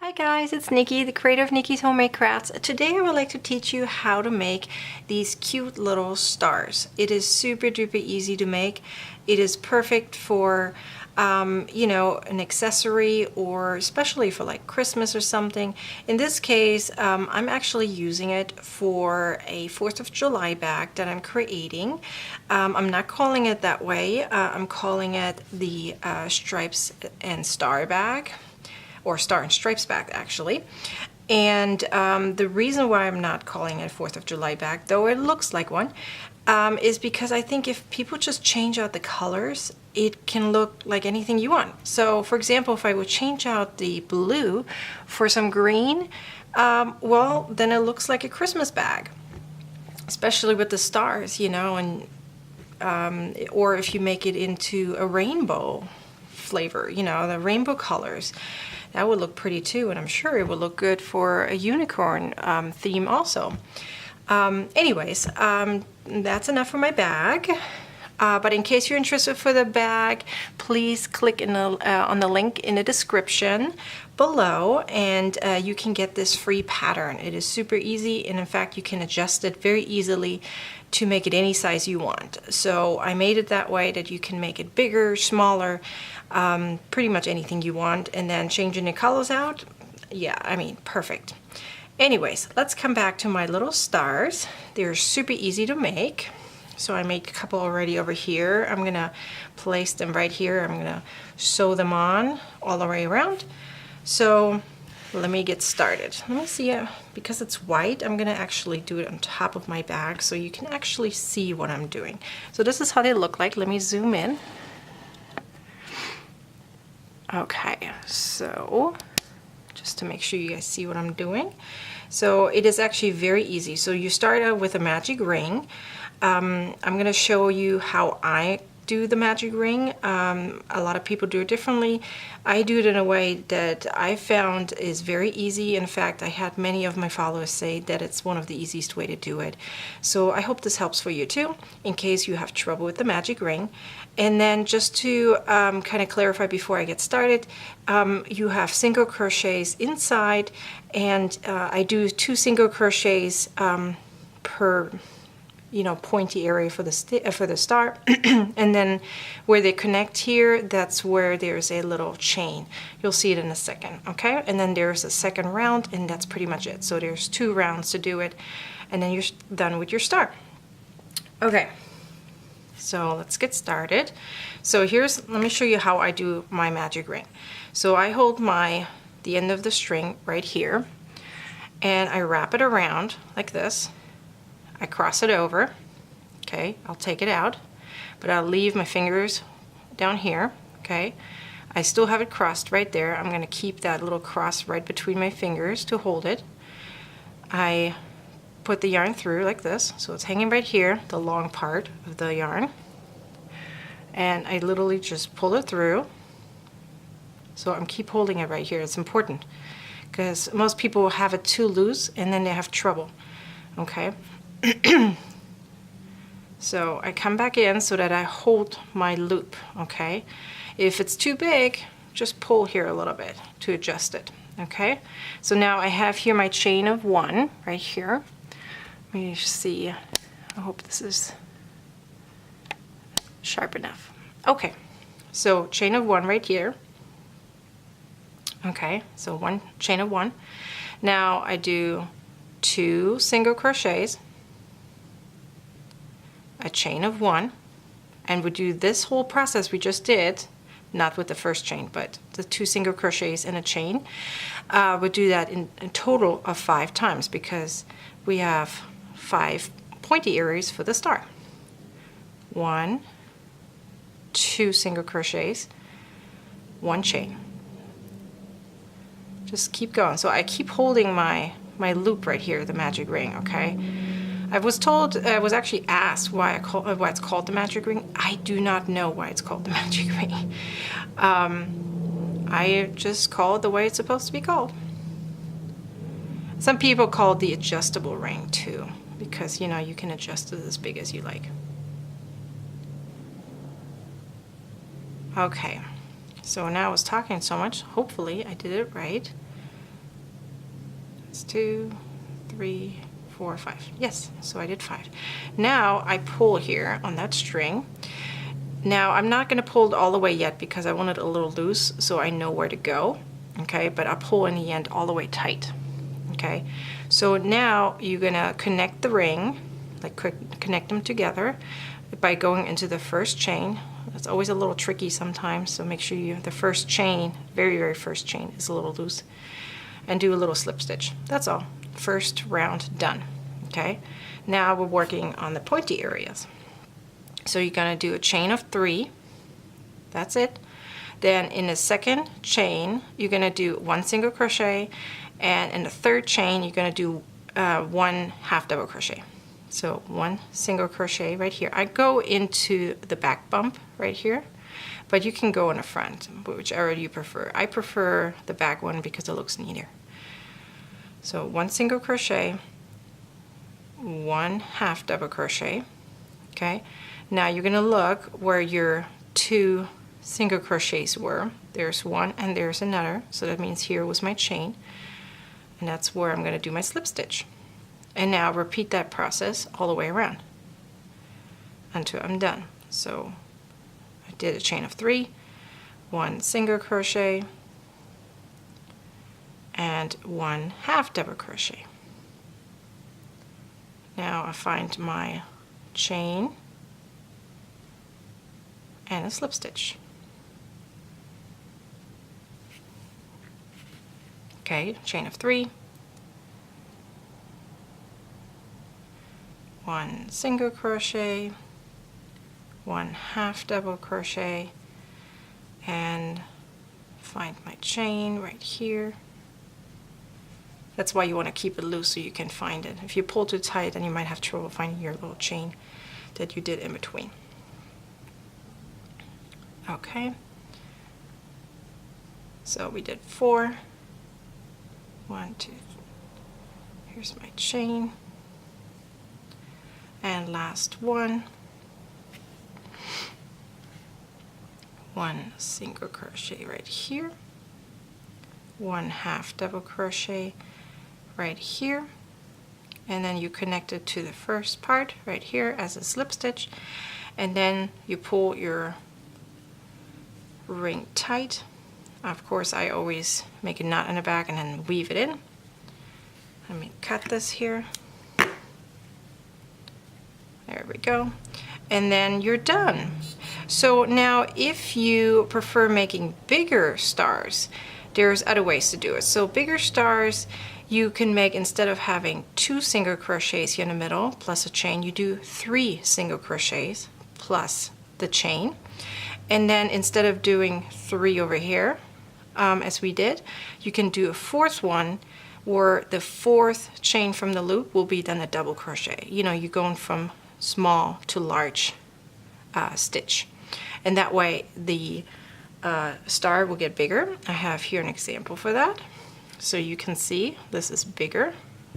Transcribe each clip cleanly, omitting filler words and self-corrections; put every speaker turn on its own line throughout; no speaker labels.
Hi guys, it's Nikki, the creator of Nicki's Homemade Crafts. Today I would like to teach you how to make these cute little stars. It is super duper easy to make. It is perfect for you know, an accessory, or especially for like Christmas or something. In this case, I'm actually using it for a 4th of July bag that I'm creating. I'm not calling it that way. I'm calling it the Stripes and Star bag, or Star and Stripes bag actually. And the reason why I'm not calling it 4th of July bag, though it looks like one, is because I think if people just change out the colors, it can look like anything you want. So for example, if I would change out the blue for some green, well, then it looks like a Christmas bag, especially with the stars, you know, and or if you make it into a rainbow flavor, you know, the rainbow colors, that would look pretty too, and I'm sure it would look good for a unicorn theme also. Anyways, that's enough for my bag. But in case you're interested for the bag, please click on the link in the description below, and you can get this free pattern. It is super easy, and in fact you can adjust it very easily to make it any size you want. So I made it that way that you can make it bigger, smaller, pretty much anything you want, and then changing the colors out, yeah, I mean, perfect. Anyways, let's come back to my little stars. They're super easy to make. So I made a couple already over here. I'm gonna place them right here. I'm gonna sew them on all the way around. So let me get started. Let me see, because it's white, I'm gonna actually do it on top of my bag so you can actually see what I'm doing. So this is how they look like. Let me zoom in. Okay, so just to make sure you guys see what I'm doing. So it is actually very easy. So you start out with a magic ring. I'm going to show you how I do the magic ring. A lot of people do it differently. I do it in a way that I found is very easy. In fact, I had many of my followers say that it's one of the easiest way to do it. So I hope this helps for you too, in case you have trouble with the magic ring. And then just to kind of clarify before I get started, you have single crochets inside, and I do 2 single crochets per, you know, pointy area for the star. And then where they connect here, that's where there's a little chain. You'll see it in a second, okay? And then there's a second round, and that's pretty much it. So there's 2 rounds to do it, and then you're done with your star. Okay, so let's get started. So let me show you how I do my magic ring. So I hold the end of the string right here, and I wrap it around like this. I cross it over, okay, I'll take it out, but I'll leave my fingers down here, okay. I still have it crossed right there. I'm going to keep that little cross right between my fingers to hold it. I put the yarn through like this, so it's hanging right here, the long part of the yarn, and I literally just pull it through. So I'm keep holding it right here. It's important because most people have it too loose and then they have trouble, okay. So I come back in so that I hold my loop, okay? If it's too big, just pull here a little bit to adjust it, okay? So now I have here my chain of 1 right here. Let me see, I hope this is sharp enough. Okay, so chain of 1 right here. Okay, so 1 chain of 1. Now I do 2 single crochets, a chain of 1, and we do this whole process we just did, not with the first chain, but the 2 single crochets and a chain. We do that in a total of 5 times because we have 5 pointy areas for the star. 1, 2 single crochets, 1 chain. Just keep going. So I keep holding my loop right here, the magic ring, okay? I was told, I was actually asked why it's called the magic ring. I do not know why it's called the magic ring. I just call it the way it's supposed to be called. Some people call it the adjustable ring too, because you know, you can adjust it as big as you like. Okay, so now I was talking so much, hopefully I did it right. It's 2, 3, 4, 5. Yes, so I did 5. Now I pull here on that string. Now I'm not going to pull it all the way yet because I want it a little loose so I know where to go. Okay, but I'll pull in the end all the way tight. Okay, so now you're going to connect the ring, like connect them together by going into the first chain. It's always a little tricky sometimes, so make sure the first chain, very first chain, is a little loose. And do a little slip stitch. That's all. First round done. Okay, now we're working on the pointy areas. So you're going to do a chain of 3. That's it. Then in the second chain you're going to do 1 single crochet, and in the third chain you're going to do 1 half double crochet. So 1 single crochet right here. I go into the back bump right here, but you can go in the front, whichever you prefer. I prefer the back one because it looks neater. So 1 single crochet, 1 half double crochet. Okay, now you're going to look where your 2 single crochets were. There's one and there's another, so that means here was my chain, and that's where I'm going to do my slip stitch. And now repeat that process all the way around until I'm done. So I did a chain of 3, 1 single crochet, and 1 half double crochet. Now I find my chain and a slip stitch. Okay, chain of 3, 1 single crochet, 1 half double crochet, and find my chain right here. That's why you want to keep it loose so you can find it. If you pull too tight, then you might have trouble finding your little chain that you did in between. Okay, so we did 4. 1, 2. Here's my chain, and last one. 1 single crochet right here, 1 half double crochet right here, and then you connect it to the first part right here as a slip stitch, and then you pull your ring tight. Of course, I always make a knot in the back and then weave it in. Let me cut this here. There we go. And then you're done. So now if you prefer making bigger stars, there's other ways to do it. So bigger stars you can make, instead of having 2 single crochets here in the middle plus a chain, you do 3 single crochets plus the chain. And then instead of doing 3 over here, as we did, you can do a 4th one where the 4th chain from the loop will be then a double crochet. You know, you're going from small to large stitch, and that way the star will get bigger. I have here an example for that, so you can see this is bigger.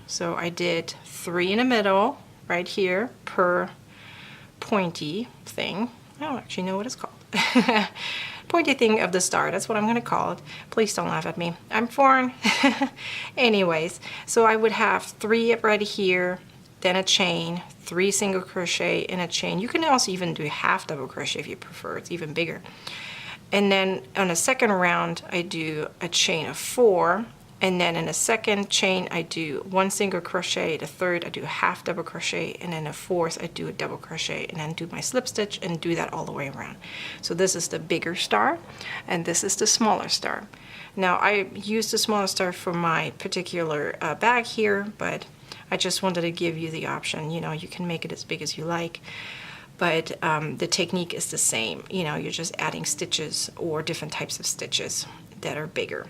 So I did 3 in the middle right here per pointy thing. I don't actually know what it's called. Pointy thing of the star, that's what I'm going to call it. Please don't laugh at me, I'm foreign. Anyways, so I would have 3 right here, then a chain, 3 single crochet in a chain. You can also even do half double crochet if you prefer, it's even bigger. And then on the second round I do a chain of 4, and then in the second chain I do 1 single crochet, the third I do a half double crochet, and then the 4th I do a double crochet, and then do my slip stitch and do that all the way around. So this is the bigger star and this is the smaller star. Now I used the smaller star for my particular bag here, but I just wanted to give you the option. You know, you can make it as big as you like, but the technique is the same. You know, you're just adding stitches or different types of stitches that are bigger.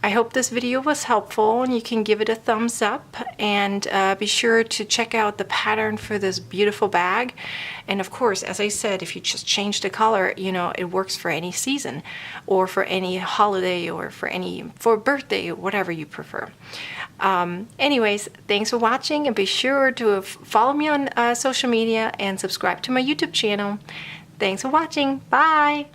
I hope this video was helpful, and you can give it a thumbs up, and be sure to check out the pattern for this beautiful bag. And of course, as I said, if you just change the color, you know, it works for any season or for any holiday or for birthday, whatever you prefer. Anyways, thanks for watching, and be sure to follow me on social media and subscribe to my YouTube channel. Thanks for watching. Bye!